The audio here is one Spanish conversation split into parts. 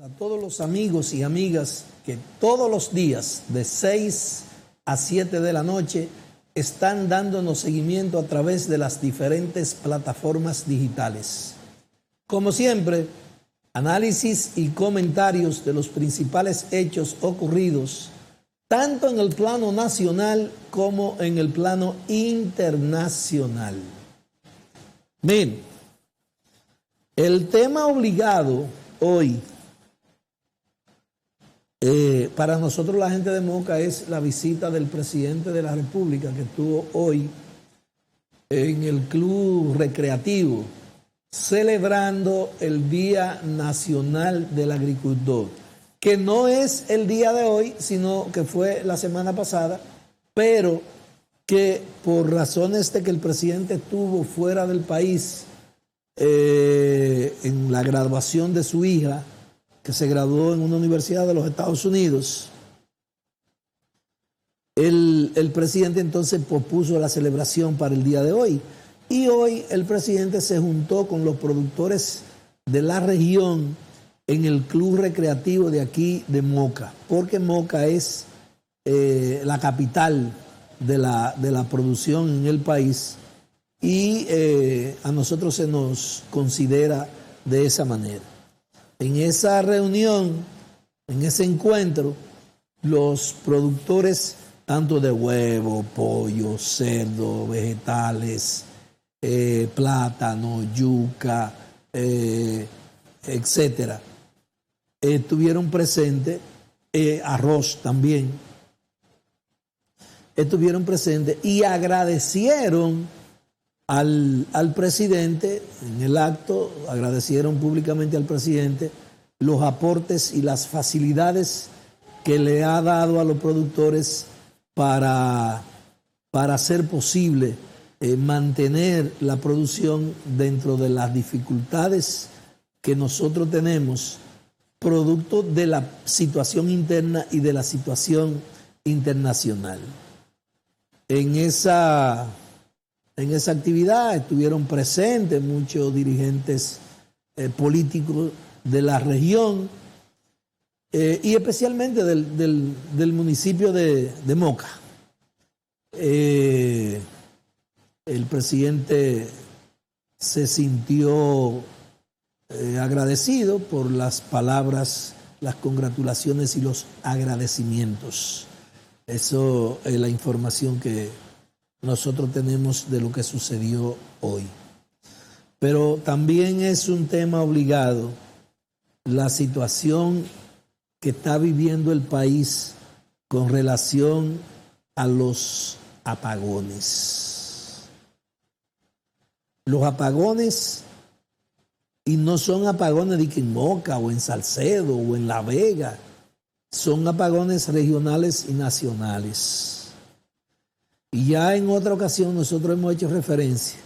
A todos los amigos y amigas que todos los días de 6 a 7 de la noche están dándonos seguimiento a través de las diferentes plataformas digitales. Como siempre, análisis y comentarios de los principales hechos ocurridos, tanto en el plano nacional como en el plano internacional. Miren, el tema obligado hoy para nosotros la gente de Moca es la visita del presidente de la República que estuvo hoy en el Club Recreativo celebrando el Día Nacional del Agricultor, que no es el día de hoy, sino que fue la semana pasada, pero que por razones de que el presidente estuvo fuera del país en la graduación de su hija, que se graduó en una universidad de los Estados Unidos, el presidente entonces pospuso la celebración para el día de hoy. Y hoy el presidente se juntó con los productores de la región en el club recreativo de aquí de Moca, porque Moca es la capital de la producción en el país y a nosotros se nos considera de esa manera. En esa reunión, en ese encuentro, los productores tanto de huevo, pollo, cerdo, vegetales, plátano, yuca, etcétera, estuvieron presentes, arroz también, estuvieron presentes y agradecieron al presidente, en el acto, agradecieron públicamente al presidente los aportes y las facilidades que le ha dado a los productores para hacer posible mantener la producción dentro de las dificultades que nosotros tenemos, producto de la situación interna y de la situación internacional. En esa actividad estuvieron presentes muchos dirigentes políticos de la región y especialmente del municipio de Moca. El presidente se sintió agradecido por las palabras, las congratulaciones y los agradecimientos. Eso es la información que nosotros tenemos de lo que sucedió hoy. Pero también es un tema obligado la situación que está viviendo el país con relación a los apagones. Los apagones, y no son apagones de que en Moca o en Salcedo o en La Vega, son apagones regionales y nacionales. Y ya en otra ocasión nosotros hemos hecho referencia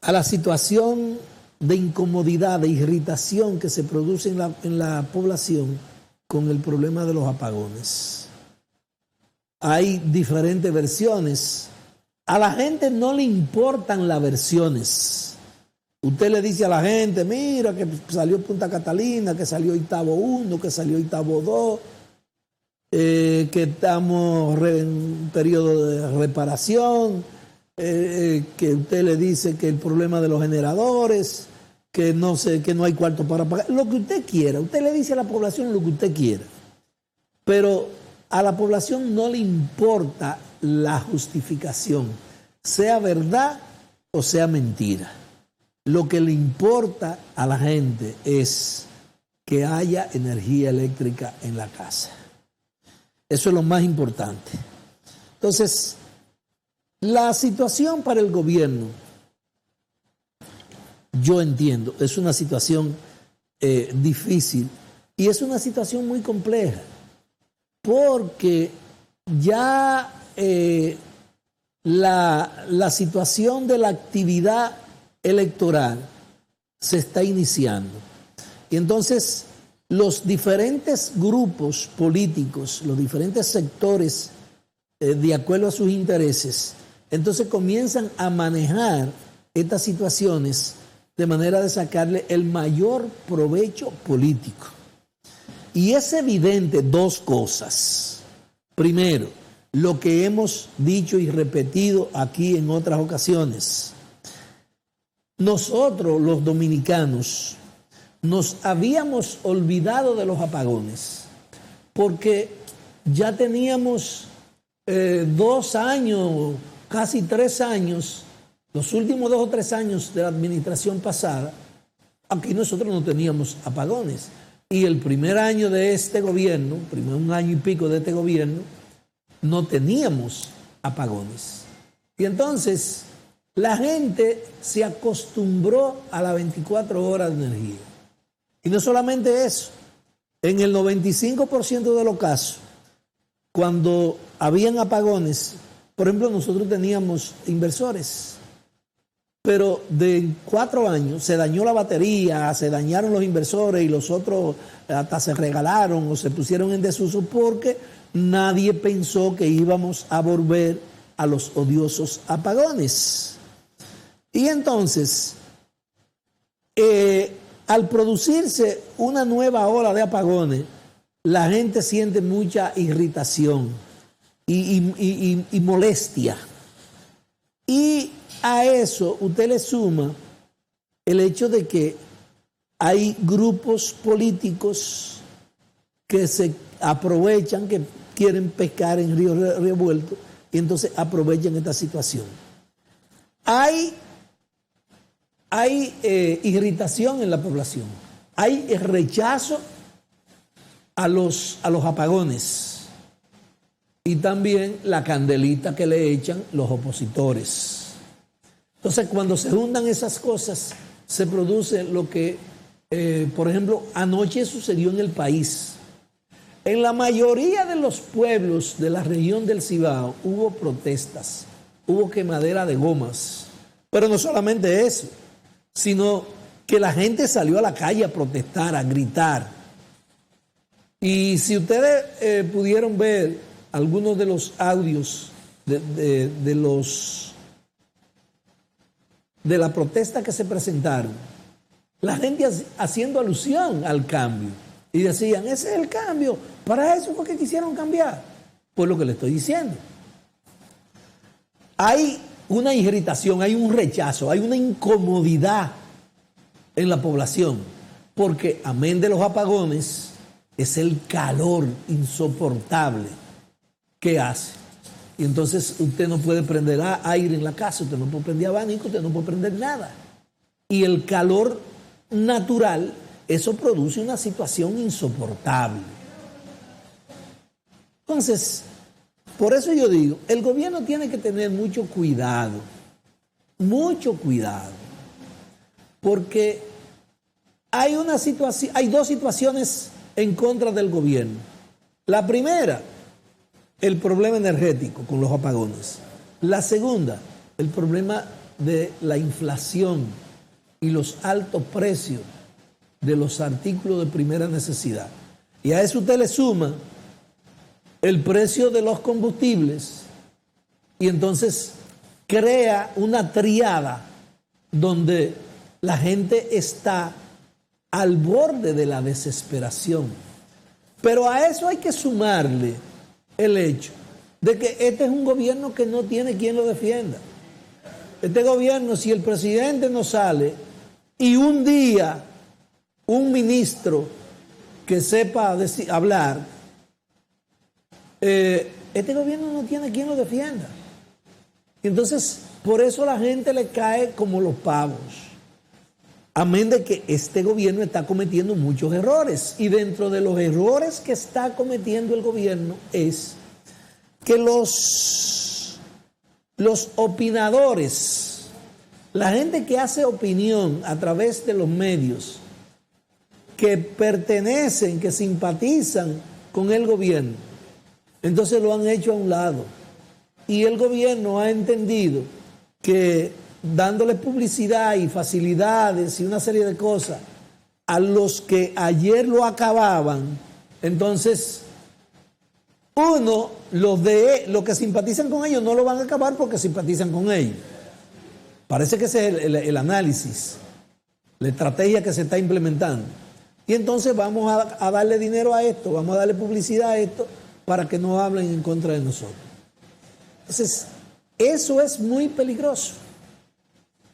a la situación de incomodidad, de irritación que se produce en la población con el problema de los apagones. Hay diferentes versiones. A la gente no le importan las versiones. Usted le dice a la gente, mira que salió Punta Catalina, que salió Itabo 1, que salió Itabo 2, que estamos en un periodo de reparación, que usted le dice que el problema de los generadores, que no hay cuarto para pagar, lo que usted quiera. Usted le dice a la población lo que usted quiera. Pero a la población no le importa la justificación, sea verdad o sea mentira. Lo que le importa a la gente es que haya energía eléctrica en la casa. Eso es lo más importante. Entonces, la situación para el gobierno, yo entiendo, es una situación difícil y es una situación muy compleja, porque ya la situación de la actividad electoral se está iniciando. Y entonces los diferentes grupos políticos, los diferentes sectores, de acuerdo a sus intereses, entonces comienzan a manejar estas situaciones de manera de sacarle el mayor provecho político. Y es evidente dos cosas. Primero, lo que hemos dicho y repetido aquí en otras ocasiones. Nosotros, los dominicanos, nos habíamos olvidado de los apagones porque ya teníamos 2 años, casi 3 años, los últimos 2 o 3 años de la administración pasada, aquí nosotros no teníamos apagones. Y el primer año de este gobierno, un año y pico de este gobierno, no teníamos apagones. Y entonces la gente se acostumbró a las 24 horas de energía. Y no solamente eso, en el 95% de los casos, cuando habían apagones, por ejemplo, nosotros teníamos inversores, pero de 4 años se dañó la batería, se dañaron los inversores y los otros hasta se regalaron o se pusieron en desuso porque nadie pensó que íbamos a volver a los odiosos apagones. Y entonces, al producirse una nueva ola de apagones, la gente siente mucha irritación y molestia. Y a eso usted le suma el hecho de que hay grupos políticos que se aprovechan, que quieren pescar en río revuelto y entonces aprovechan esta situación. Hay irritación en la población, hay rechazo a los apagones y también la candelita que le echan los opositores. Entonces, cuando se juntan esas cosas, se produce lo que, por ejemplo, anoche sucedió en el país. En la mayoría de los pueblos de la región del Cibao hubo protestas, hubo quemadera de gomas. Pero no solamente eso, sino que la gente salió a la calle a protestar, a gritar. Y si ustedes pudieron ver algunos de los audios de la protesta que se presentaron, la gente haciendo alusión al cambio. Y decían, ese es el cambio, para eso fue que quisieron cambiar. Pues lo que le estoy diciendo. Hay una irritación, hay un rechazo, hay una incomodidad en la población, porque amén de los apagones, es el calor insoportable que hace. Y entonces usted no puede prender aire en la casa, usted no puede prender abanico, usted no puede prender nada. Y el calor natural, eso produce una situación insoportable. Entonces, por eso yo digo, el gobierno tiene que tener mucho cuidado, porque hay dos situaciones en contra del gobierno. La primera, el problema energético con los apagones. La segunda, el problema de la inflación y los altos precios de los artículos de primera necesidad. Y a eso usted le suma el precio de los combustibles y entonces crea una triada donde la gente está al borde de la desesperación. Pero a eso hay que sumarle el hecho de que este es un gobierno que no tiene quien lo defienda. Este gobierno, si el presidente no sale y un día un ministro que sepa hablar, este gobierno no tiene quien lo defienda. Entonces, por eso la gente le cae como los pavos. Amén de que este gobierno está cometiendo muchos errores. Y dentro de los errores que está cometiendo el gobierno es que los opinadores, la gente que hace opinión a través de los medios, que pertenecen, que simpatizan con el gobierno, entonces lo han hecho a un lado. Y el gobierno ha entendido que dándole publicidad y facilidades y una serie de cosas a los que ayer lo acababan, entonces los que simpatizan con ellos no lo van a acabar porque simpatizan con ellos. Parece que ese es el análisis. la estrategia que se está implementando. Y entonces vamos a darle dinero a esto, vamos a darle publicidad a esto para que no hablen en contra de nosotros. Entonces, eso es muy peligroso.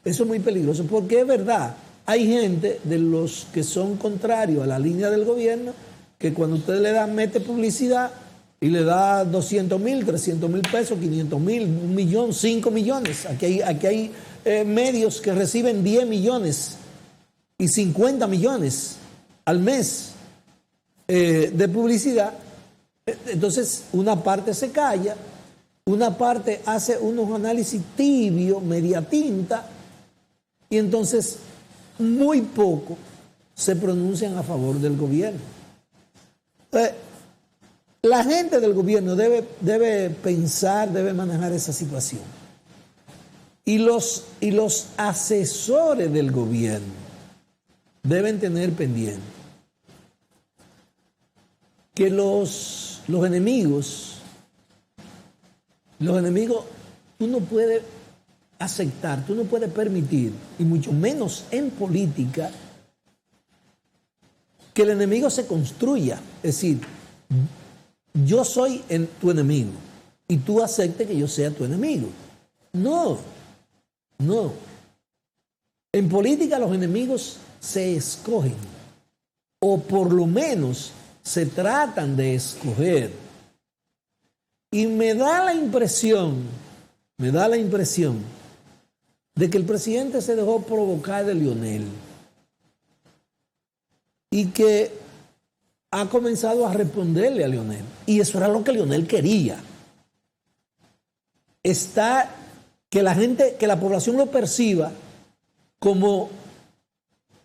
Eso es muy peligroso porque es verdad, hay gente de los que son contrarios a la línea del gobierno que cuando usted le da, mete publicidad y le da 200,000, 300,000 pesos, 500,000, 1,000,000, 5 millones. Aquí hay medios que reciben 10 millones y 50 millones al mes de publicidad. Entonces, una parte se calla, una parte hace unos análisis tibios, media tinta, y entonces muy poco se pronuncian a favor del gobierno. La gente del gobierno debe pensar, debe manejar esa situación. Y los asesores del gobierno deben tener pendiente que los enemigos, tú no puedes aceptar, tú no puedes permitir, y mucho menos en política, que el enemigo se construya. Es decir, yo soy tu enemigo y tú aceptes que yo sea tu enemigo. No. En política los enemigos se escogen, o por lo menos se tratan de escoger. Y me da la impresión de que el presidente se dejó provocar de Leonel y que ha comenzado a responderle a Leonel. Y eso era lo que Leonel quería. Que la población lo perciba como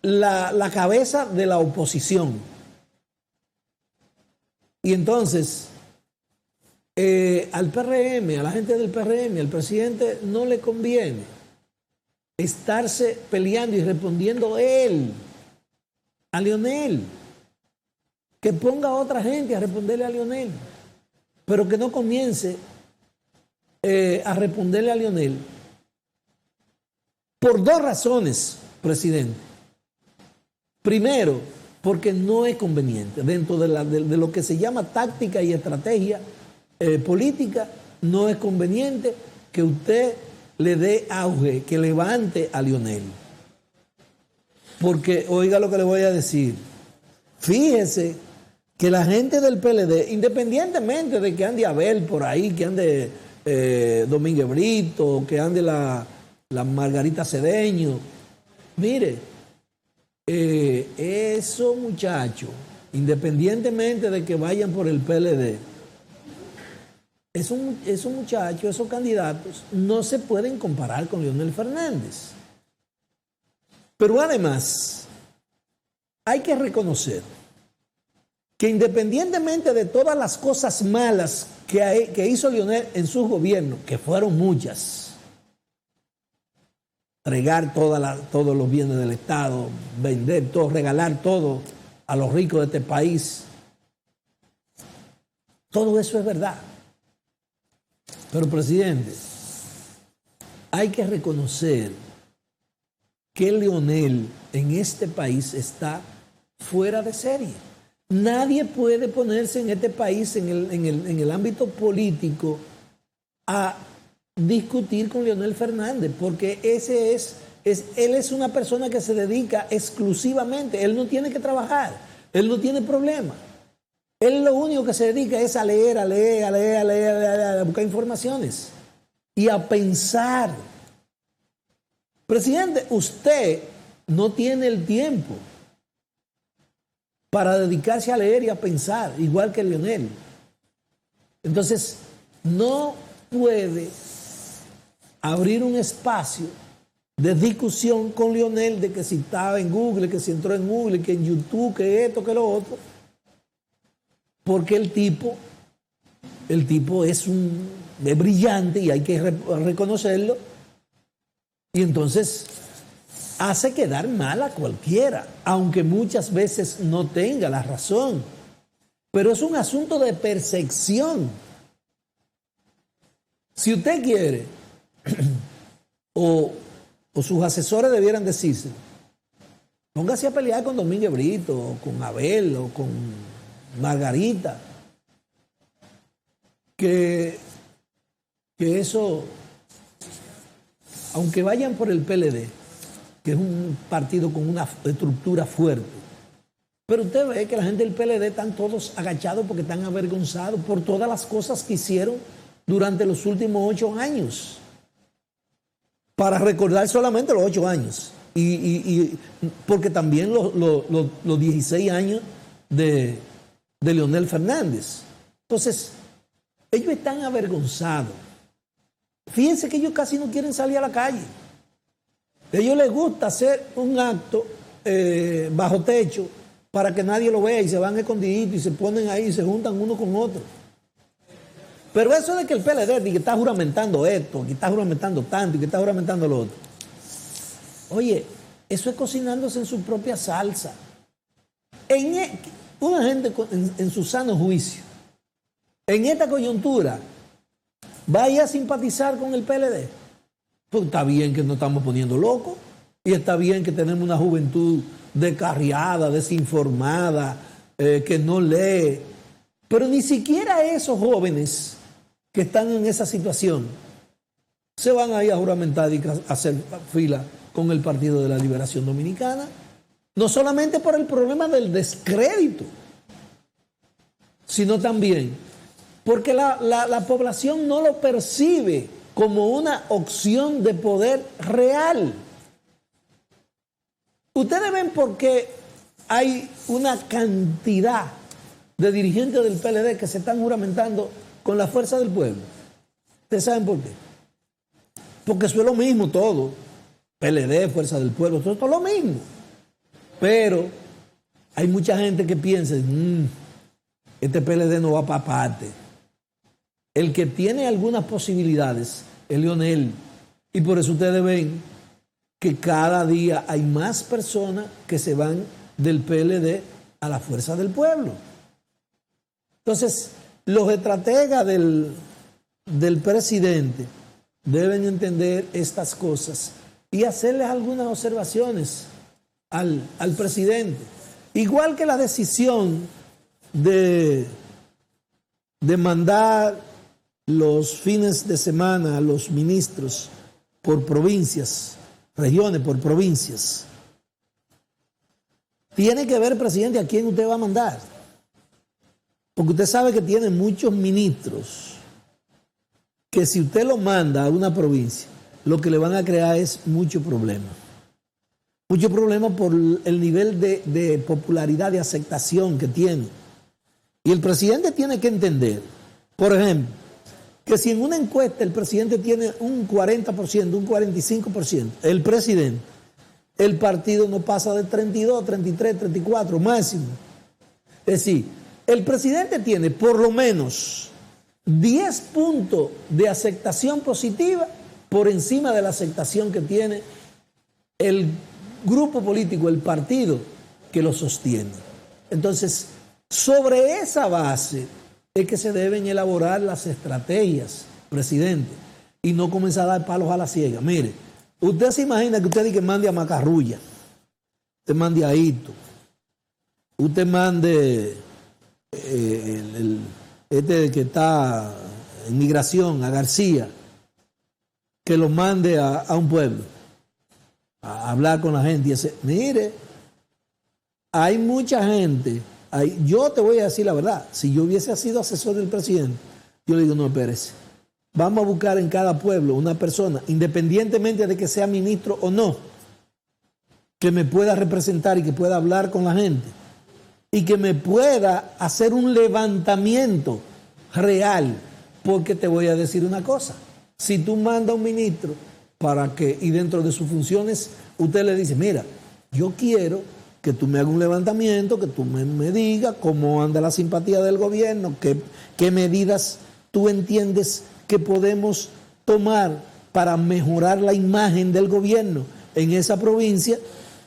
la cabeza de la oposición. Y entonces, al PRM, a la gente del PRM, al presidente no le conviene estarse peleando y respondiendo él a Leonel. Que ponga a otra gente a responderle a Leonel, pero que no comience a responderle a Leonel por dos razones, presidente. Primero, porque no es conveniente. Dentro de lo que se llama táctica y estrategia política, no es conveniente que usted le dé auge, que levante a Leonel. Porque, oiga lo que le voy a decir, fíjese que la gente del PLD, independientemente de que ande Abel por ahí, que ande Domínguez Brito, que ande la Margarita Cedeño, mire, esos muchachos, independientemente de que vayan por el PLD, esos muchachos, esos candidatos, no se pueden comparar con Leonel Fernández. Pero además, hay que reconocer que independientemente de todas las cosas malas que hizo Leonel en su gobierno, que fueron muchas, regar todos los bienes del Estado, vender todo, regalar todo a los ricos de este país, todo eso es verdad. Pero, presidente, hay que reconocer que Leonel en este país está fuera de serie. Nadie puede ponerse en este país, en el ámbito político, a discutir con Leonel Fernández, porque él es una persona que se dedica exclusivamente, él no tiene que trabajar, él no tiene problema. Él lo único que se dedica es a leer, a buscar informaciones y a pensar. Presidente, usted no tiene el tiempo para dedicarse a leer y a pensar, igual que Leonel. Entonces, no puede abrir un espacio de discusión con Leonel de que si estaba en Google, que si entró en Google, que en YouTube, que esto, que lo otro, porque el tipo es brillante y hay que reconocerlo, y entonces hace quedar mal a cualquiera, aunque muchas veces no tenga la razón. Pero es un asunto de percepción. Si usted quiere, o sus asesores debieran decirse, Póngase a pelear con Domínguez Brito, o con Abel, o con Margarita. Que eso, aunque vayan por el PLD, que es un partido con una estructura fuerte, pero usted ve que la gente del PLD están todos agachados porque están avergonzados por todas las cosas que hicieron durante los últimos 8 años. Para recordar solamente los 8 años. Y porque también los 16 años de Leonel Fernández. Entonces, ellos están avergonzados. Fíjense que ellos casi no quieren salir a la calle. A ellos les gusta hacer un acto bajo techo para que nadie lo vea y se van escondiditos y se ponen ahí y se juntan uno con otro. Pero eso de que el PLD que está juramentando esto, que está juramentando tanto y que está juramentando lo otro. Oye, eso es cocinándose en su propia salsa. Una gente en su sano juicio, en esta coyuntura, vaya a simpatizar con el PLD. Pues está bien que nos estamos poniendo locos y está bien que tenemos una juventud descarriada, desinformada, que no lee. Pero ni siquiera esos jóvenes que están en esa situación se van a ir a juramentar y a hacer fila con el Partido de la Liberación Dominicana. No solamente por el problema del descrédito, sino también porque la población no lo percibe como una opción de poder real. Ustedes ven por qué hay una cantidad de dirigentes del PLD que se están juramentando con la fuerza del pueblo. ¿Ustedes saben por qué? Porque eso es lo mismo todo. PLD, fuerza del pueblo, todo es lo mismo. Pero hay mucha gente que piensa, este PLD no va para parte. El que tiene algunas posibilidades es Leonel. Y por eso ustedes ven que cada día hay más personas que se van del PLD a la fuerza del pueblo. Entonces, los estrategas del presidente deben entender estas cosas y hacerles algunas observaciones al presidente. Igual que la decisión de mandar los fines de semana a los ministros por provincias, regiones por provincias. Tiene que ver, presidente, a quién usted va a mandar. Porque usted sabe que tiene muchos ministros que si usted lo manda a una provincia, lo que le van a crear es mucho problema. Mucho problema por el nivel de popularidad, de aceptación que tiene. Y el presidente tiene que entender, por ejemplo, que si en una encuesta el presidente tiene un 40%, un 45%, el presidente, el partido no pasa de 32, 33, 34 máximo. Es decir, el presidente tiene por lo menos 10 puntos de aceptación positiva por encima de la aceptación que tiene el grupo político, el partido que lo sostiene. Entonces, sobre esa base es que se deben elaborar las estrategias, presidente, y no comenzar a dar palos a la ciega. Mire, usted se imagina que usted dice que mande a Macarrulla, usted mande a Hito, usted mande este que está en migración, a García, que lo mande a un pueblo, a hablar con la gente y decir, mire, hay mucha gente. Yo te voy a decir la verdad, si yo hubiese sido asesor del presidente, yo le digo, no, espérese, vamos a buscar en cada pueblo una persona, independientemente de que sea ministro o no, que me pueda representar y que pueda hablar con la gente y que me pueda hacer un levantamiento real, porque te voy a decir una cosa, si tú mandas a un ministro para que, y dentro de sus funciones, usted le dice, mira, yo quiero que tú me hagas un levantamiento, que tú me digas cómo anda la simpatía del gobierno, qué medidas tú entiendes que podemos tomar para mejorar la imagen del gobierno en esa provincia.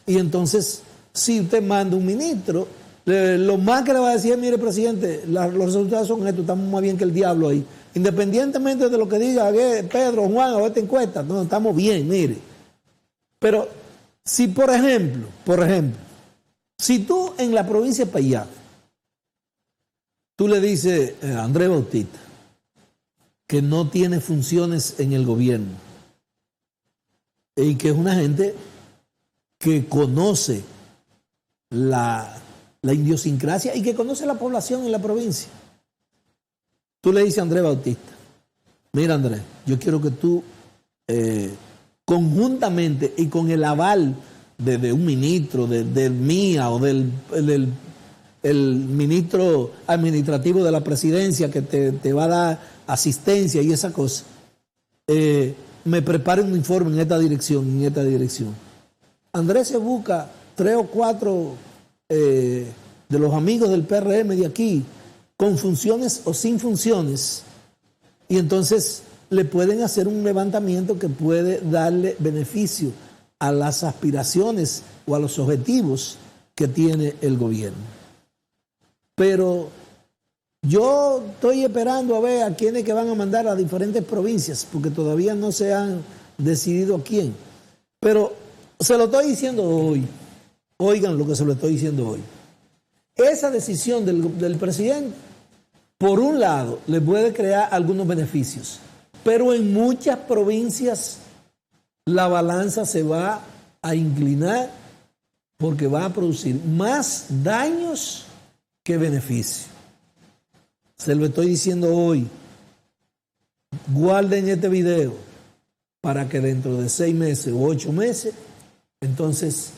Y entonces, si usted manda un ministro, lo más que le va a decir es, mire, presidente, los resultados son estos, estamos más bien que el diablo ahí. Independientemente de lo que diga Pedro, Juan o esta encuesta, no, estamos bien, mire. Pero si, por ejemplo, Si tú en la provincia de Payá, tú le dices a Andrés Bautista que no tiene funciones en el gobierno y que es una gente que conoce la idiosincrasia y que conoce la población en la provincia. Tú le dices a Andrés Bautista, mira Andrés, yo quiero que tú conjuntamente y con el aval de un ministro, del MIA o del ministro administrativo de la presidencia que te va a dar asistencia y esa cosa, me prepare un informe en esta dirección, en esta dirección. Andrés se busca 3 o 4 de los amigos del PRM de aquí, con funciones o sin funciones, y entonces le pueden hacer un levantamiento que puede darle beneficio a las aspiraciones o a los objetivos que tiene el gobierno. Pero yo estoy esperando a ver a quiénes que van a mandar a diferentes provincias, porque todavía no se han decidido a quién. Pero se lo estoy diciendo hoy. Oigan lo que se lo estoy diciendo hoy. Esa decisión del presidente, por un lado, le puede crear algunos beneficios, pero en muchas provincias la balanza se va a inclinar porque va a producir más daños que beneficios. Se lo estoy diciendo hoy. Guarden este video para que dentro de 6 meses o 8 meses, entonces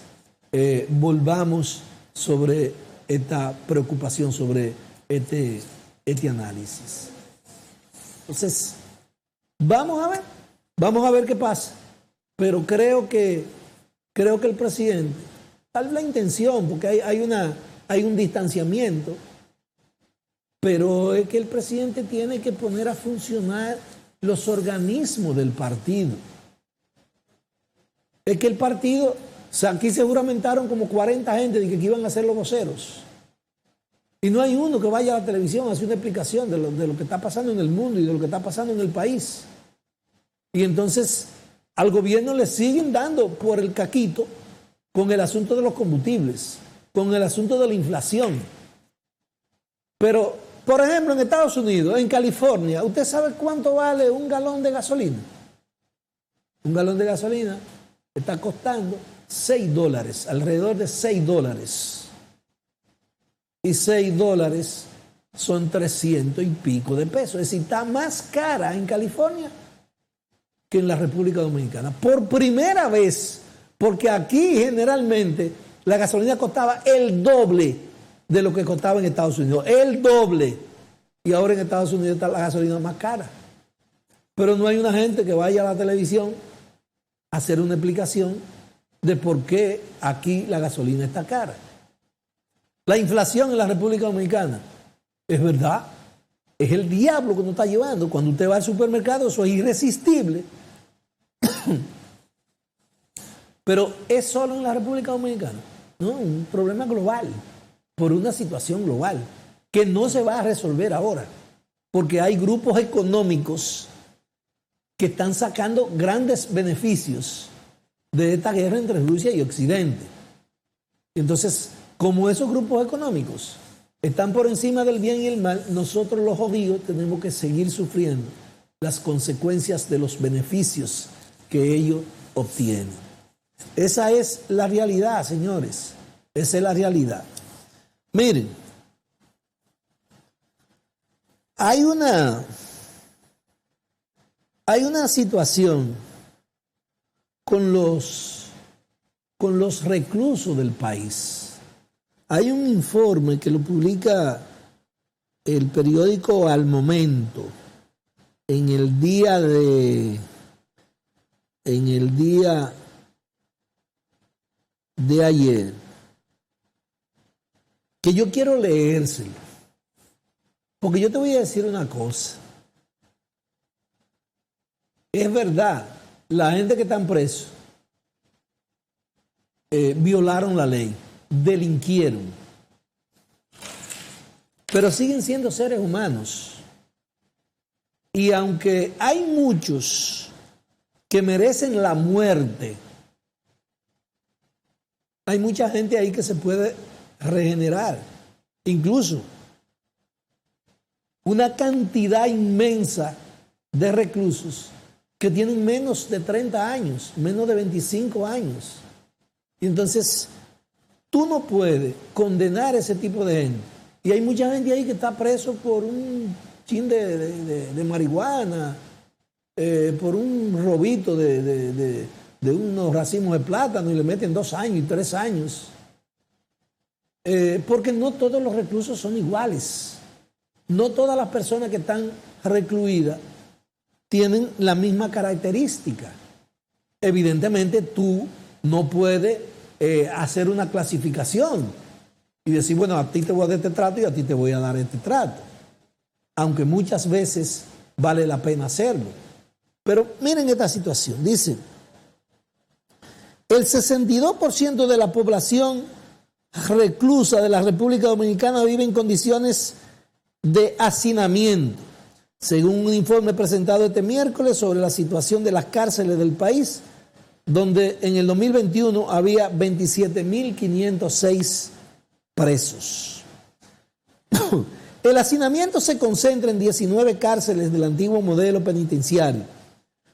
volvamos sobre esta preocupación, sobre este análisis. Entonces, vamos a ver qué pasa. Pero creo que el presidente, tal vez la intención, porque hay un distanciamiento, pero es que el presidente tiene que poner a funcionar los organismos del partido. Es que el partido, o sea, aquí se juramentaron como 40 gente de que iban a ser los voceros. Y no hay uno que vaya a la televisión a hacer una explicación de lo que está pasando en el mundo y de lo que está pasando en el país. Y entonces al gobierno le siguen dando por el caquito con el asunto de los combustibles, con el asunto de la inflación. Pero, por ejemplo, en Estados Unidos, en California, ¿usted sabe cuánto vale un galón de gasolina? Un galón de gasolina está costando $6, alrededor de $6. Y $6 son 300 y pico de pesos. Es decir, está más cara en California que en la República Dominicana. Por primera vez, porque aquí generalmente la gasolina costaba el doble de lo que costaba en Estados Unidos. El doble. Y ahora en Estados Unidos está la gasolina más cara. Pero no hay una gente que vaya a la televisión a hacer una explicación de por qué aquí la gasolina está cara. La inflación en la República Dominicana, es verdad, es el diablo que nos está llevando. Cuando usted va al supermercado, eso es irresistible. Pero es solo en la República Dominicana. No, un problema global, por una situación global, que no se va a resolver ahora, porque hay grupos económicos que están sacando grandes beneficios de esta guerra entre Rusia y Occidente. Entonces, como esos grupos económicos están por encima del bien y el mal, nosotros los jodidos tenemos que seguir sufriendo las consecuencias de los beneficios que ellos obtienen. Esa es la realidad, señores. Esa es la realidad. Miren, hay una situación con los reclusos del país. Hay un informe que lo publica el periódico Al Momento en el día de ayer, que yo quiero leérselo, porque yo te voy a decir una cosa. Es verdad, la gente que están presos violaron la ley, delinquieron, pero siguen siendo seres humanos. Y aunque hay muchos que merecen la muerte, hay mucha gente ahí que se puede regenerar. Incluso una cantidad inmensa de reclusos que tienen menos de 30 años, menos de 25 años. Y entonces, tú no puedes condenar a ese tipo de gente. Y hay mucha gente ahí que está preso por un chin de marihuana, por un robito de unos racimos de plátano y le meten 2 años y 3 años. Porque no todos los reclusos son iguales. No todas las personas que están recluidas tienen la misma característica. Evidentemente tú no puedes hacer una clasificación y decir, bueno, a ti te voy a dar este trato y a ti te voy a dar este trato. Aunque muchas veces vale la pena hacerlo. Pero miren esta situación. Dice, el 62% de la población reclusa de la República Dominicana vive en condiciones de hacinamiento, según un informe presentado este miércoles sobre la situación de las cárceles del país, donde en el 2021 había 27.506 presos. El hacinamiento se concentra en 19 cárceles del antiguo modelo penitenciario,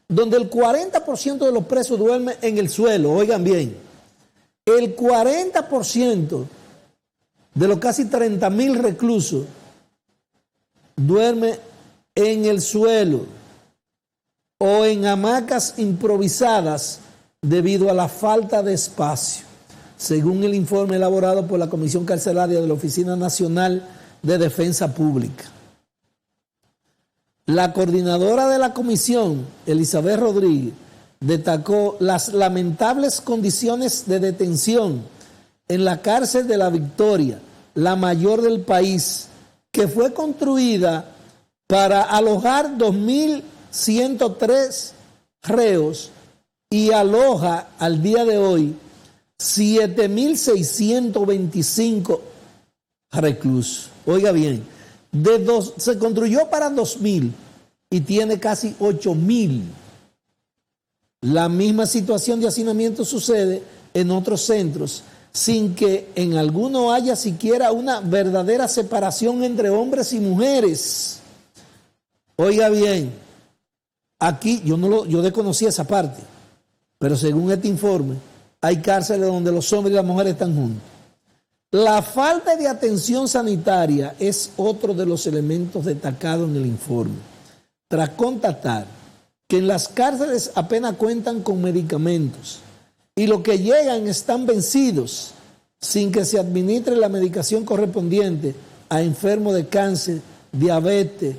donde el 40% de los presos duermen en el suelo. Oigan bien, el 40% de los casi 30.000 reclusos duerme en el suelo o en hamacas improvisadas debido a la falta de espacio, según el informe elaborado por la Comisión Carcelaria de la Oficina Nacional de Defensa Pública. La coordinadora de la comisión, Elizabeth Rodríguez, destacó las lamentables condiciones de detención en la cárcel de La Victoria, la mayor del país, que fue construida para alojar 2.103 reos y aloja al día de hoy 7.625 reclusos. Oiga bien, se construyó para 2.000 y tiene casi 8.000. La misma situación de hacinamiento sucede en otros centros, sin que en alguno haya siquiera una verdadera separación entre hombres y mujeres. Oiga bien, aquí yo desconocía esa parte, pero según este informe, hay cárceles donde los hombres y las mujeres están juntos. La falta de atención sanitaria es otro de los elementos destacados en el informe. Tras constatar que en las cárceles apenas cuentan con medicamentos y los que llegan están vencidos sin que se administre la medicación correspondiente a enfermos de cáncer, diabetes,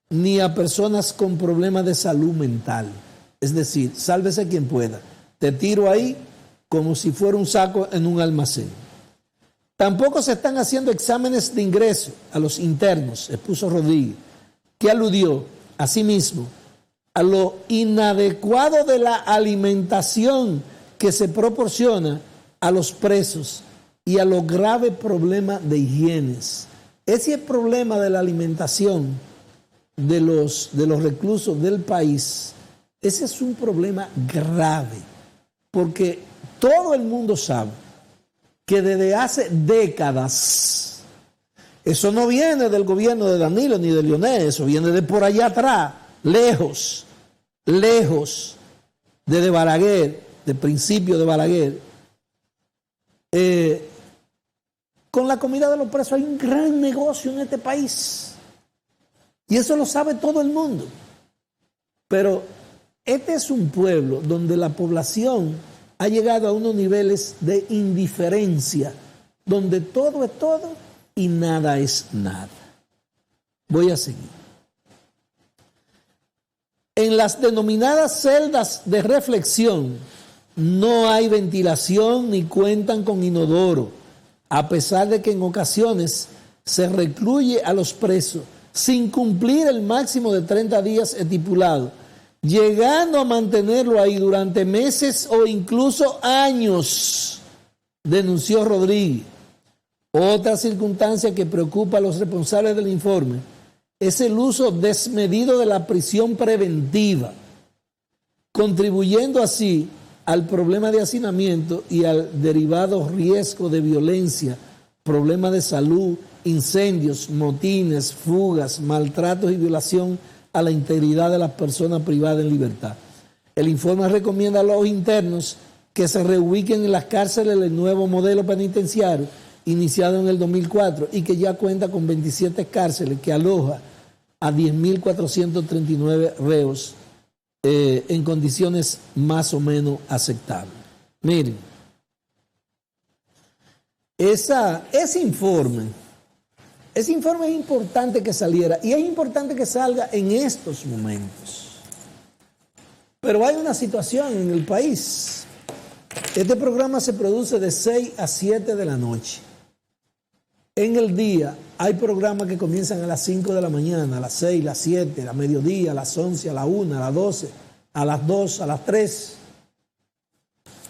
ni a personas con problemas de salud mental. Es decir, sálvese quien pueda. Te tiro ahí como si fuera un saco en un almacén. Tampoco se están haciendo exámenes de ingreso a los internos, expuso Rodríguez, que aludió asimismo a lo inadecuado de la alimentación que se proporciona a los presos y a los graves problemas de higiene. Ese problema de la alimentación de los reclusos del país, ese es un problema grave, porque todo el mundo sabe que desde hace décadas, eso no viene del gobierno de Danilo ni de Leonel, eso viene de por allá atrás, lejos de Balaguer, del principio de Balaguer. Con la comida de los presos hay un gran negocio en este país. Y eso lo sabe todo el mundo. Pero este es un pueblo donde la población ha llegado a unos niveles de indiferencia, donde todo es todo y nada es nada. Voy a seguir. En las denominadas celdas de reflexión no hay ventilación ni cuentan con inodoro, a pesar de que en ocasiones se recluye a los presos sin cumplir el máximo de 30 días estipulado, llegando a mantenerlo ahí durante meses o incluso años, denunció Rodríguez. Otra circunstancia que preocupa a los responsables del informe es el uso desmedido de la prisión preventiva, contribuyendo así al problema de hacinamiento y al derivado riesgo de violencia problemas de salud, incendios, motines, fugas, maltratos y violación a la integridad de las personas privadas en libertad. El informe recomienda a los internos que se reubiquen en las cárceles del nuevo modelo penitenciario iniciado en el 2004 y que ya cuenta con 27 cárceles que aloja a 10.439 reos en condiciones más o menos aceptables. Miren, ese informe es importante que saliera y es importante que salga en estos momentos. Pero hay una situación en el país. Este programa se produce de 6 a 7 de la noche. En el día hay programas que comienzan a las 5 de la mañana, a las 6, a las 7, a mediodía, a las 11, a las 1, a las 12, a las 2, a las 3.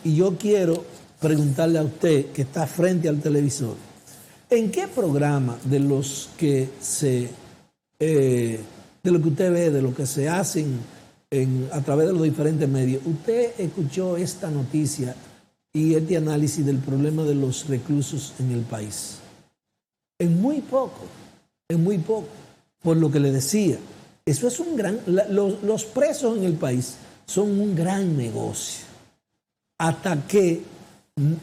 Y yo quiero preguntarle a usted que está frente al televisor, ¿en qué programa de los que de lo que usted ve, de lo que se hacen a través de los diferentes medios, usted escuchó esta noticia y este análisis del problema de los reclusos en el país? En muy poco, por lo que le decía. Eso es los presos en el país son un gran negocio. Hasta que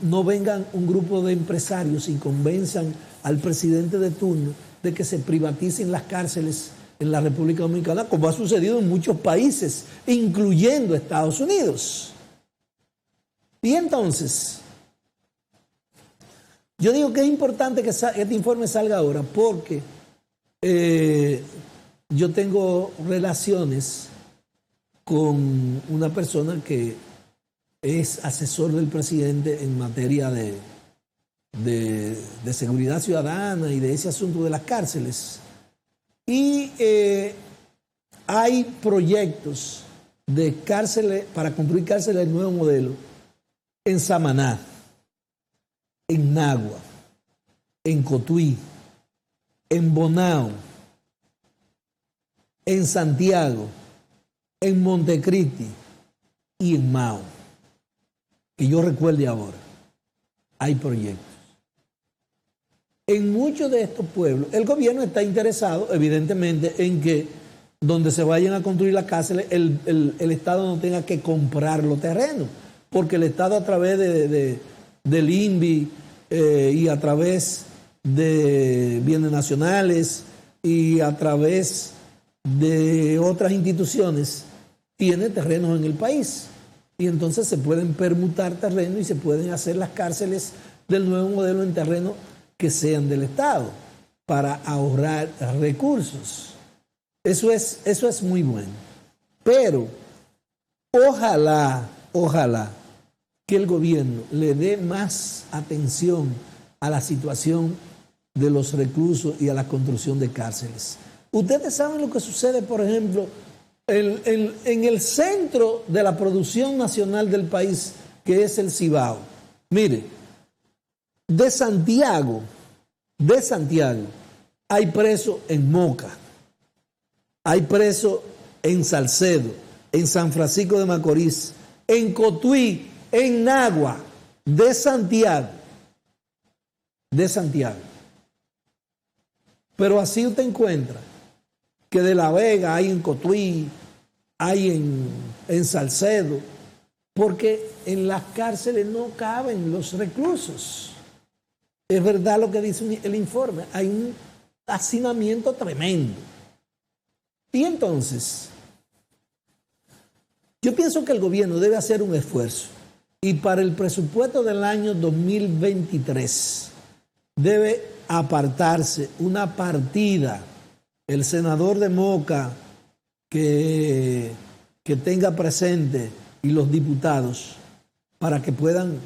no vengan un grupo de empresarios y convenzan al presidente de turno de que se privaticen las cárceles en la República Dominicana, como ha sucedido en muchos países, incluyendo Estados Unidos. Y entonces, yo digo que es importante que este informe salga ahora porque yo tengo relaciones con una persona que es asesor del presidente en materia de seguridad ciudadana y de ese asunto de las cárceles. Y hay proyectos de cárceles para construir cárceles del nuevo modelo en Samaná, en Nagua, en Cotuí, en Bonao, en Santiago, en Montecristi y en Mao. Que yo recuerde ahora, hay proyectos. En muchos de estos pueblos, el gobierno está interesado, evidentemente, en que donde se vayan a construir las cárceles, el Estado no tenga que comprar los terrenos, porque el Estado a través del INVI y a través de bienes nacionales y a través de otras instituciones tiene terrenos en el país. Y entonces se pueden permutar terrenos y se pueden hacer las cárceles del nuevo modelo en terrenos que sean del Estado para ahorrar recursos. Eso es muy bueno. Pero ojalá que el gobierno le dé más atención a la situación de los reclusos y a la construcción de cárceles. Ustedes saben lo que sucede, por ejemplo, en el centro de la producción nacional del país, que es el Cibao. Mire, de Santiago, hay presos en Moca, hay presos en Salcedo, en San Francisco de Macorís, en Cotuí, en Nagua, de Santiago. Pero así usted encuentra que de La Vega hay en Cotuí, hay en Salcedo, porque en las cárceles no caben los reclusos. Es verdad lo que dice el informe, hay un hacinamiento tremendo. Y entonces, yo pienso que el gobierno debe hacer un esfuerzo y para el presupuesto del año 2023 debe apartarse una partida. El senador de Moca que tenga presente y los diputados para que puedan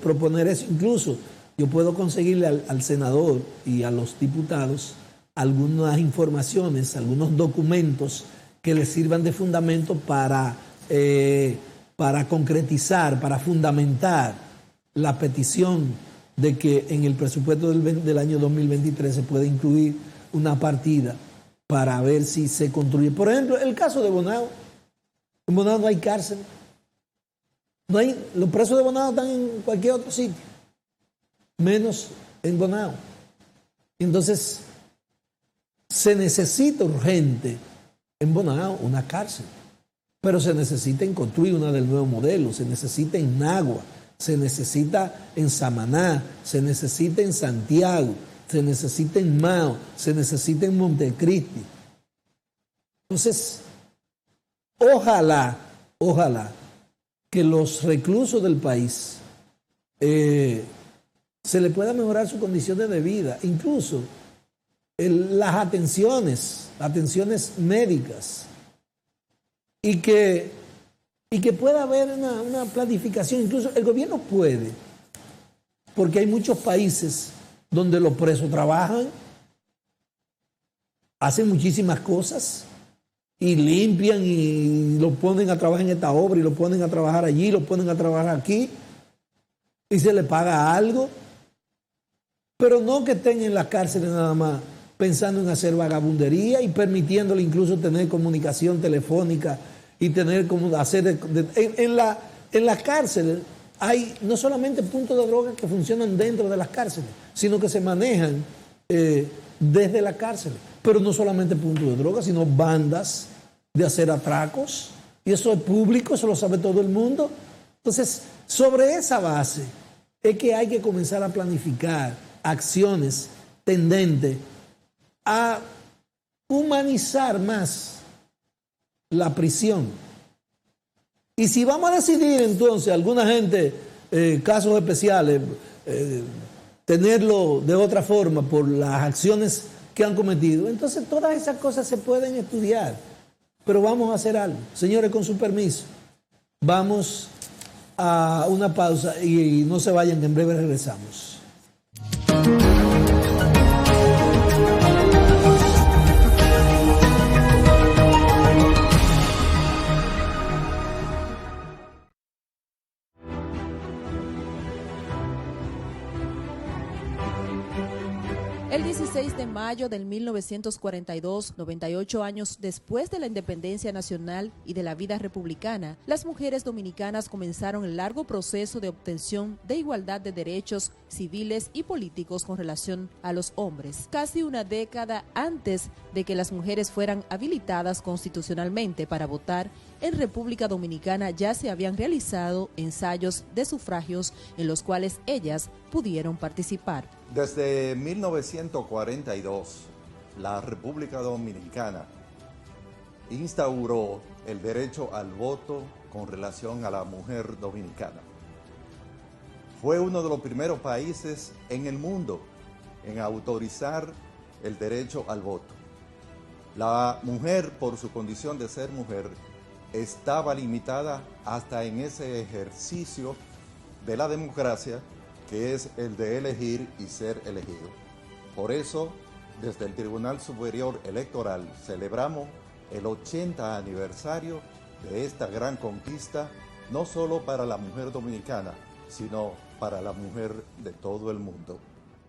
proponer eso. Incluso yo puedo conseguirle al senador y a los diputados algunas informaciones, algunos documentos que les sirvan de fundamento para concretizar, para fundamentar la petición de que en el presupuesto del año 2023 se pueda incluir una partida para ver si se construye. Por ejemplo, el caso de Bonao. En Bonao no hay cárcel. Los presos de Bonao están en cualquier otro sitio, menos en Bonao. Entonces, se necesita urgente en Bonao una cárcel, pero se necesita en Cotuí una del nuevo modelo, se necesita en Nagua, se necesita en Samaná, se necesita en Santiago, se necesita en Mao, se necesita en Montecristi. Entonces, ojalá que los reclusos del país se le pueda mejorar sus condiciones de vida, incluso las atenciones médicas, y que pueda haber una planificación. Incluso el gobierno puede, porque hay muchos países donde los presos trabajan, hacen muchísimas cosas y limpian y los ponen a trabajar en esta obra y los ponen a trabajar allí, los ponen a trabajar aquí y se les paga algo, pero no que estén en las cárceles nada más pensando en hacer vagabundería y permitiéndole incluso tener comunicación telefónica y tener como hacer... En las cárceles hay no solamente puntos de droga que funcionan dentro de las cárceles, sino que se manejan desde la cárcel. Pero no solamente puntos de droga, sino bandas de hacer atracos. Y eso es público, eso lo sabe todo el mundo. Entonces, sobre esa base es que hay que comenzar a planificar acciones tendentes a humanizar más la prisión. Y si vamos a decidir entonces, alguna gente, casos especiales, tenerlo de otra forma por las acciones que han cometido, entonces todas esas cosas se pueden estudiar. Pero vamos a hacer algo. Señores, con su permiso, vamos a una pausa y no se vayan, que en breve regresamos. El 16 de mayo del 1942, 98 años después de la independencia nacional y de la vida republicana, las mujeres dominicanas comenzaron el largo proceso de obtención de igualdad de derechos civiles y políticos con relación a los hombres. Casi una década antes de que las mujeres fueran habilitadas constitucionalmente para votar, en República Dominicana ya se habían realizado ensayos de sufragios en los cuales ellas pudieron participar. Desde 1942, la República Dominicana instauró el derecho al voto con relación a la mujer dominicana. Fue uno de los primeros países en el mundo en autorizar el derecho al voto. La mujer, por su condición de ser mujer, estaba limitada hasta en ese ejercicio de la democracia, que es el de elegir y ser elegido. Por eso, desde el Tribunal Superior Electoral celebramos el 80 aniversario de esta gran conquista, no solo para la mujer dominicana, sino para la mujer de todo el mundo.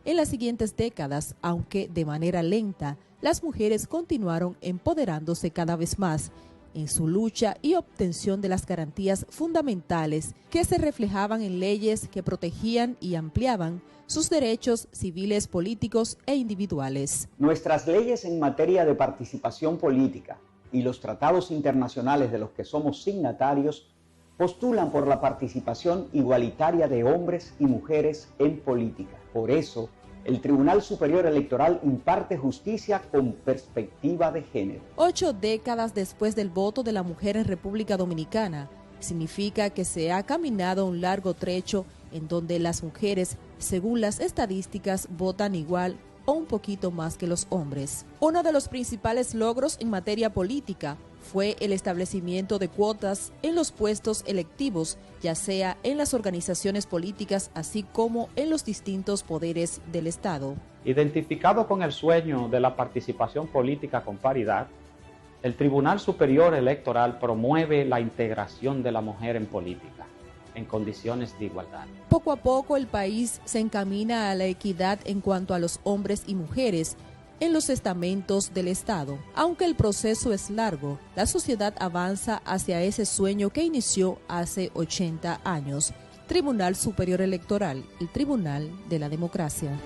En las siguientes décadas, aunque de manera lenta, las mujeres continuaron empoderándose cada vez más en su lucha y obtención de las garantías fundamentales que se reflejaban en leyes que protegían y ampliaban sus derechos civiles, políticos e individuales. Nuestras leyes en materia de participación política y los tratados internacionales de los que somos signatarios postulan por la participación igualitaria de hombres y mujeres en política. Por eso, el Tribunal Superior Electoral imparte justicia con perspectiva de género. 8 décadas después del voto de la mujer en República Dominicana, significa que se ha caminado un largo trecho en donde las mujeres, según las estadísticas, votan igual o un poquito más que los hombres. Uno de los principales logros en materia política fue el establecimiento de cuotas en los puestos electivos, ya sea en las organizaciones políticas, así como en los distintos poderes del Estado. Identificado con el sueño de la participación política con paridad, el Tribunal Superior Electoral promueve la integración de la mujer en política, en condiciones de igualdad. Poco a poco el país se encamina a la equidad en cuanto a los hombres y mujeres en los estamentos del Estado. Aunque el proceso es largo, la sociedad avanza hacia ese sueño que inició hace 80 años. Tribunal Superior Electoral, el Tribunal de la Democracia.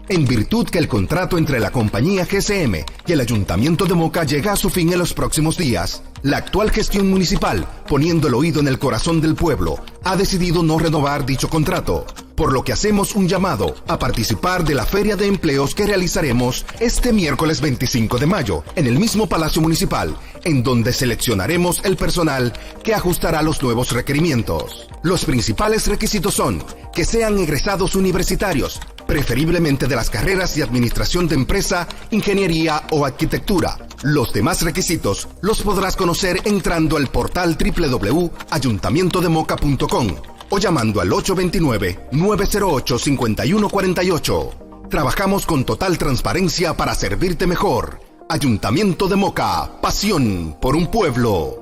En virtud que el contrato entre la compañía GCM y el Ayuntamiento de Moca llega a su fin en los próximos días, la actual gestión municipal, poniendo el oído en el corazón del pueblo, ha decidido no renovar dicho contrato, por lo que hacemos un llamado a participar de la Feria de Empleos que realizaremos este miércoles 25 de mayo en el mismo Palacio Municipal, en donde seleccionaremos el personal que ajustará los nuevos requerimientos. Los principales requisitos son que sean egresados universitarios, preferiblemente de las carreras de Administración de Empresa, Ingeniería o Arquitectura. Los demás requisitos los podrás conocer entrando al portal www.ayuntamientodemoca.com o llamando al 829-908-5148. Trabajamos con total transparencia para servirte mejor. Ayuntamiento de Moca, pasión por un pueblo.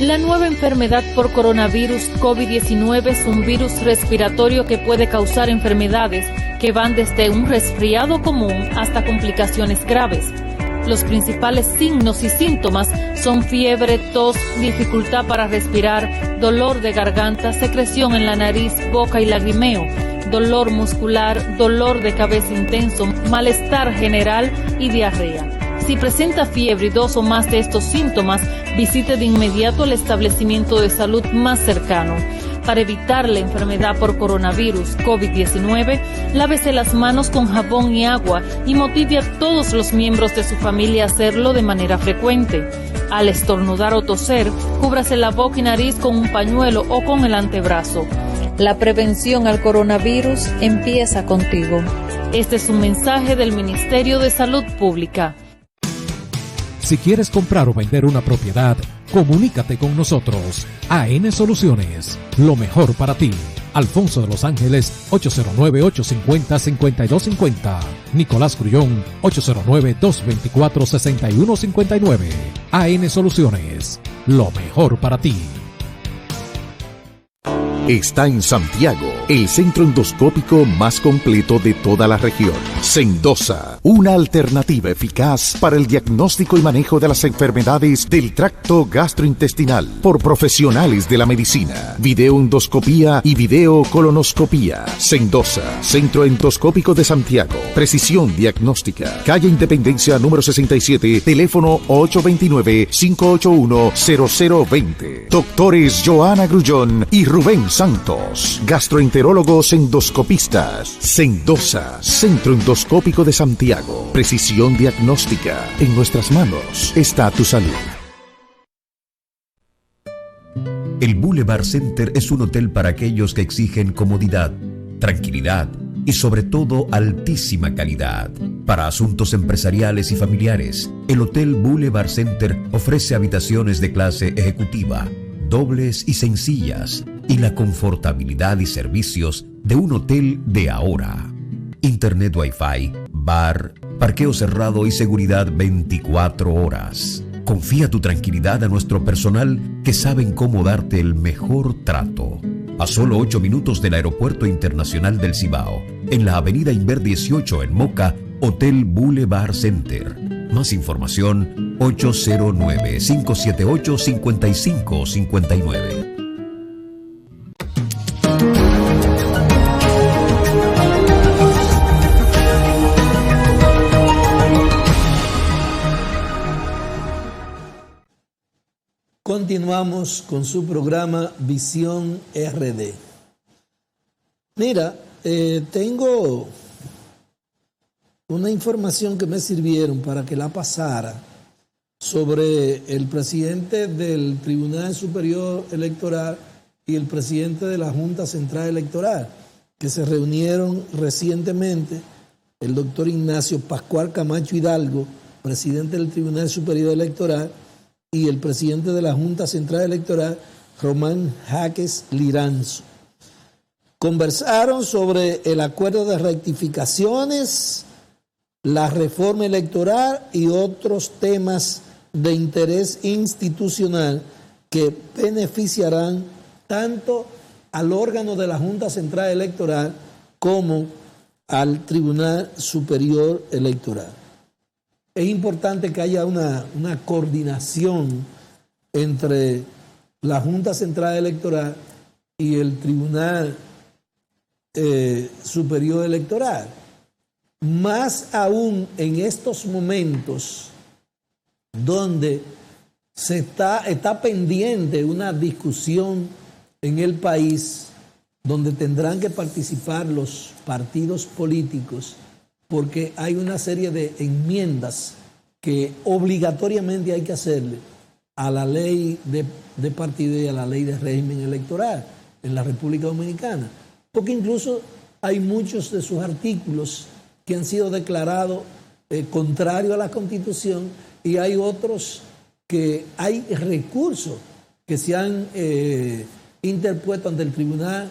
La nueva enfermedad por coronavirus COVID-19 es un virus respiratorio que puede causar enfermedades que van desde un resfriado común hasta complicaciones graves. Los principales signos y síntomas son fiebre, tos, dificultad para respirar, dolor de garganta, secreción en la nariz, boca y lagrimeo, dolor muscular, dolor de cabeza intenso, malestar general y diarrea. Si presenta fiebre y 2 o más de estos síntomas, visite de inmediato el establecimiento de salud más cercano. Para evitar la enfermedad por coronavirus COVID-19, lávese las manos con jabón y agua y motive a todos los miembros de su familia a hacerlo de manera frecuente. Al estornudar o toser, cúbrase la boca y nariz con un pañuelo o con el antebrazo. La prevención al coronavirus empieza contigo. Este es un mensaje del Ministerio de Salud Pública. Si quieres comprar o vender una propiedad, comunícate con nosotros. AN Soluciones, lo mejor para ti. Alfonso de Los Ángeles, 809-850-5250. Nicolás Grullón, 809-224-6159. AN Soluciones, lo mejor para ti. Está en Santiago, el centro endoscópico más completo de toda la región. Sendosa, una alternativa eficaz para el diagnóstico y manejo de las enfermedades del tracto gastrointestinal por profesionales de la medicina. Videoendoscopía y videocolonoscopía. Sendosa, centro endoscópico de Santiago. Precisión diagnóstica. Calle Independencia número 67, teléfono 829-581-0020. Doctores Joana Grullón y Rubén Santos, gastroenterólogos endoscopistas. Sendosa, centro endoscópico de Santiago. Precisión diagnóstica. En nuestras manos está tu salud. El Boulevard Center es un hotel para aquellos que exigen comodidad, tranquilidad y sobre todo altísima calidad. Para asuntos empresariales y familiares, el Hotel Boulevard Center ofrece habitaciones de clase ejecutiva, dobles y sencillas, y la confortabilidad y servicios de un hotel de ahora. Internet Wi-Fi, bar, parqueo cerrado y seguridad 24 horas. Confía tu tranquilidad a nuestro personal que saben cómo darte el mejor trato. A solo 8 minutos del Aeropuerto Internacional del Cibao, en la Avenida Inver 18 en Moca, Hotel Boulevard Center. Más información 809-578-5559. Continuamos con su programa Visión RD. Mira, tengo una información que me sirvieron para que la pasara sobre el presidente del Tribunal Superior Electoral y el presidente de la Junta Central Electoral, que se reunieron recientemente, el doctor Ignacio Pascual Camacho Hidalgo, presidente del Tribunal Superior Electoral, y el presidente de la Junta Central Electoral, Román Jaques Liranzo. Conversaron sobre el acuerdo de rectificaciones, la reforma electoral y otros temas de interés institucional que beneficiarán tanto al órgano de la Junta Central Electoral como al Tribunal Superior Electoral. Es importante que haya una coordinación entre la Junta Central Electoral y el Tribunal Superior Electoral. Más aún en estos momentos donde está pendiente una discusión en el país donde tendrán que participar los partidos políticos, porque hay una serie de enmiendas que obligatoriamente hay que hacerle a la ley de partido y a la ley de régimen electoral en la República Dominicana, porque incluso hay muchos de sus artículos que han sido declarados contrarios a la Constitución, y hay otros que hay recursos que se han interpuesto ante el Tribunal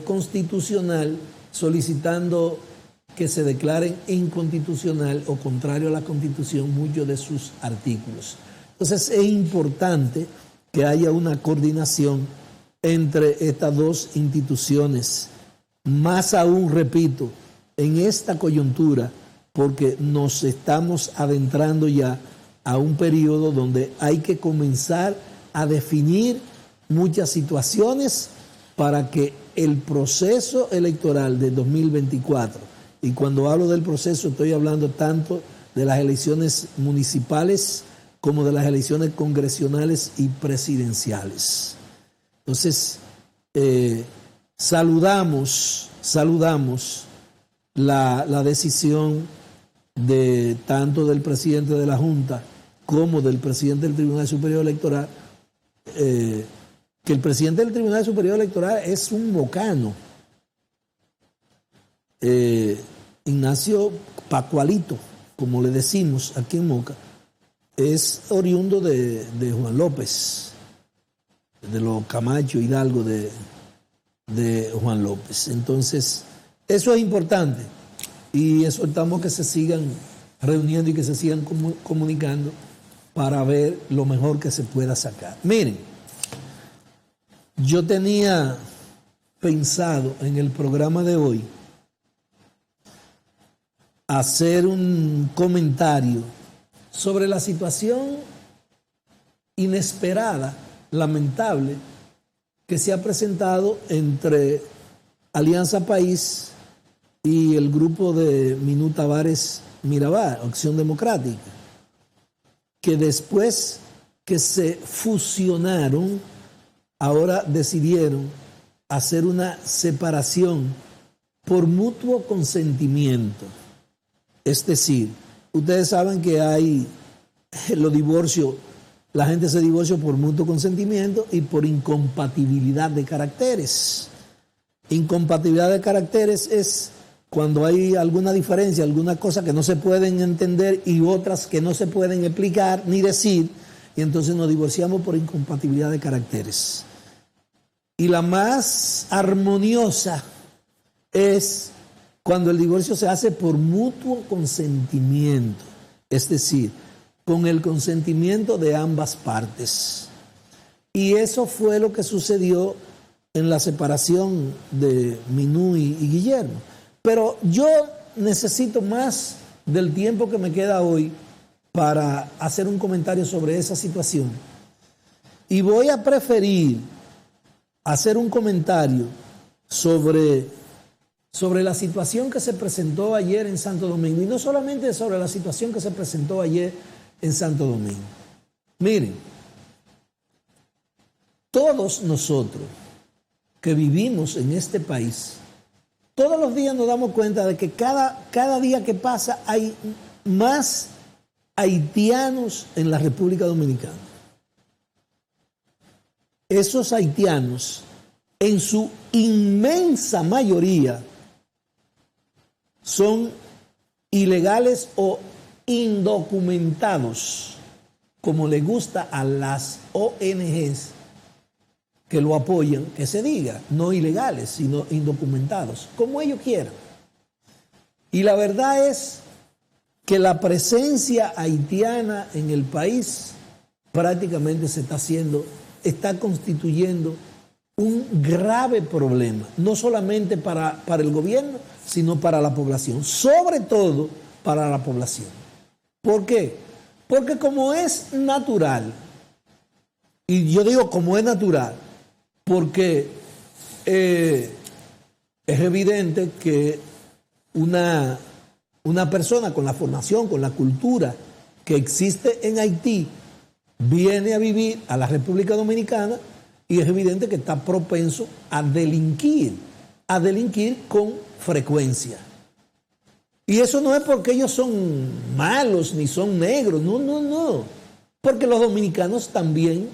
Constitucional solicitando que se declaren inconstitucional o contrario a la Constitución muchos de sus artículos. Entonces es importante que haya una coordinación entre estas dos instituciones, más aún, repito, en esta coyuntura, porque nos estamos adentrando ya a un periodo donde hay que comenzar a definir muchas situaciones para que el proceso electoral de 2024, y cuando hablo del proceso estoy hablando tanto de las elecciones municipales como de las elecciones congresionales y presidenciales. Entonces, saludamos la decisión de tanto del presidente de la Junta como del presidente del Tribunal Superior Electoral, que el presidente del Tribunal Superior Electoral es un mocano, Ignacio Pascualito, como le decimos aquí en Moca, es oriundo de Juan López, de los Camacho Hidalgo de Juan López. Entonces, eso es importante y exhortamos que se sigan reuniendo y que se sigan comunicando para ver lo mejor que se pueda sacar. Miren, yo tenía pensado en el programa de hoy hacer un comentario sobre la situación inesperada, lamentable, que se ha presentado entre Alianza País y el grupo de Minú Tavares Mirabal, Acción Democrática, que después que se fusionaron, ahora decidieron hacer una separación por mutuo consentimiento. Es decir, ustedes saben que hay los divorcios, la gente se divorcia por mutuo consentimiento y por incompatibilidad de caracteres. Incompatibilidad de caracteres es cuando hay alguna diferencia, alguna cosa que no se pueden entender y otras que no se pueden explicar ni decir, y entonces nos divorciamos por incompatibilidad de caracteres. Y la más armoniosa es cuando el divorcio se hace por mutuo consentimiento, es decir, con el consentimiento de ambas partes. Y eso fue lo que sucedió en la separación de Minú y Guillermo. Pero yo necesito más del tiempo que me queda hoy para hacer un comentario sobre esa situación. Y voy a preferir hacer un comentario sobre la situación que se presentó ayer en Santo Domingo. Y no solamente sobre la situación que se presentó ayer en Santo Domingo. Miren, todos nosotros que vivimos en este país, todos los días nos damos cuenta de que cada día que pasa hay más haitianos en la República Dominicana. Esos haitianos, en su inmensa mayoría, son ilegales o indocumentados, como le gusta a las ONGs que lo apoyan, que se diga, no ilegales, sino indocumentados, como ellos quieran. Y la verdad es que la presencia haitiana en el país prácticamente está constituyendo un grave problema, no solamente para el gobierno, sino para la población, sobre todo para la población. ¿Por qué? Porque como es natural, y yo digo como es natural, porque es evidente que una persona con la formación, con la cultura que existe en Haití, viene a vivir a la República Dominicana y es evidente que está propenso a delinquir con frecuencia. Y eso no es porque ellos son malos ni son negros, no. Porque los dominicanos también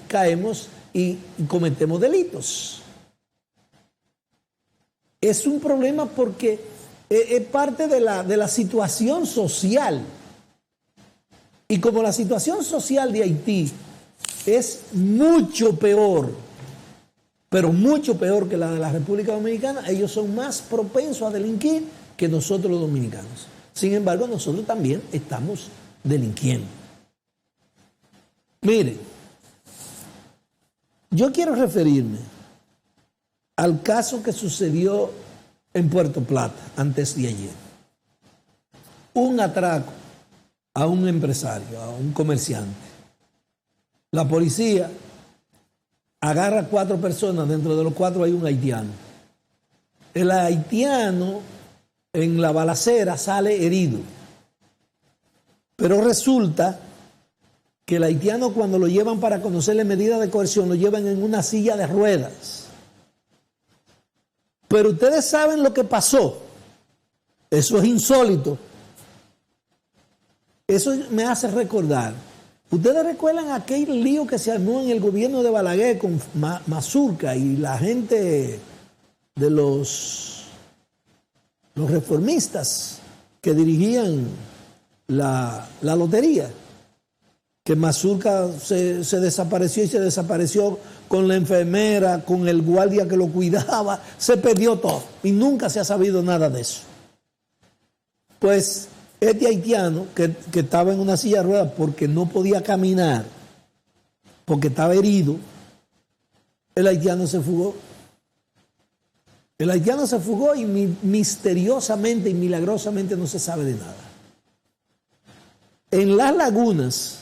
caemos y cometemos delitos. Es un problema porque es parte de la situación social. Y como la situación social de Haití es mucho peor, pero mucho peor que la de la República Dominicana, ellos son más propensos a delinquir que nosotros los dominicanos. Sin embargo, nosotros también estamos delinquiendo. Miren, yo quiero referirme al caso que sucedió en Puerto Plata antes de ayer. Un atraco a un empresario, a un comerciante. La policía agarra a 4 personas, dentro de los 4 hay un haitiano. El haitiano en la balacera sale herido. Pero resulta que el haitiano, cuando lo llevan para conocerle medidas de coerción, lo llevan en una silla de ruedas. Pero ustedes saben lo que pasó. Eso es insólito. Eso me hace recordar. ¿Ustedes recuerdan aquel lío que se armó en el gobierno de Balaguer con Mazurca y la gente de los reformistas que dirigían la lotería? Que Mazurca se desapareció y se desapareció con la enfermera, con el guardia que lo cuidaba, se perdió todo y nunca se ha sabido nada de eso. Pues este haitiano que estaba en una silla de ruedas porque no podía caminar, porque estaba herido, el haitiano se fugó. El haitiano se fugó y misteriosamente y milagrosamente no se sabe de nada. En Las Lagunas,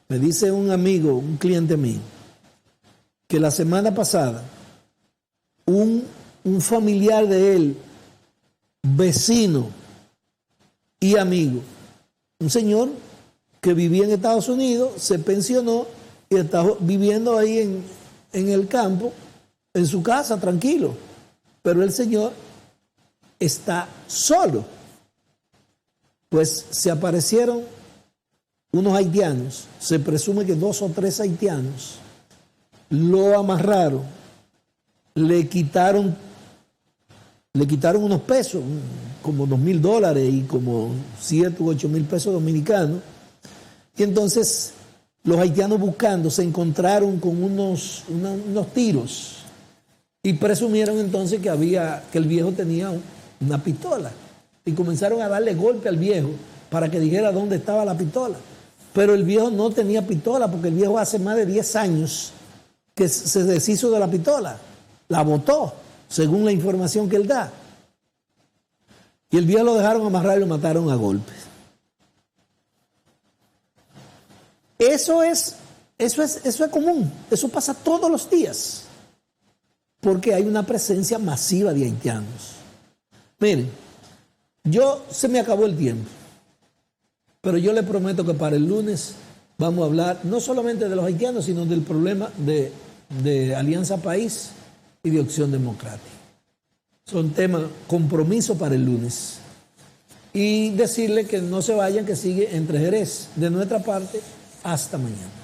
me dice un amigo, un cliente mío, que la semana pasada un familiar de él, vecino y amigo, un señor que vivía en Estados Unidos, se pensionó y está viviendo ahí en el campo, en su casa, tranquilo. Pero el señor está solo. Pues se aparecieron unos haitianos, se presume que 2 o 3 haitianos, lo amarraron, le quitaron unos pesos, como $2,000 y como 7 u 8 mil pesos dominicanos. Y entonces los haitianos buscando se encontraron con unos tiros y presumieron entonces que el viejo tenía una pistola y comenzaron a darle golpe al viejo para que dijera dónde estaba la pistola. Pero el viejo no tenía pistola porque el viejo hace más de 10 años que se deshizo de la pistola, la botó, según la información que él da. Y el viejo lo dejaron amarrar y lo mataron a golpes. Eso es común, eso pasa todos los días, porque hay una presencia masiva de haitianos. Miren, se me acabó el tiempo, pero yo le prometo que para el lunes vamos a hablar no solamente de los haitianos, sino del problema de Alianza País y de Opción Democrática. Son temas, compromiso para el lunes. Y decirle que no se vayan, que sigue Entre Jerez. De nuestra parte, hasta mañana.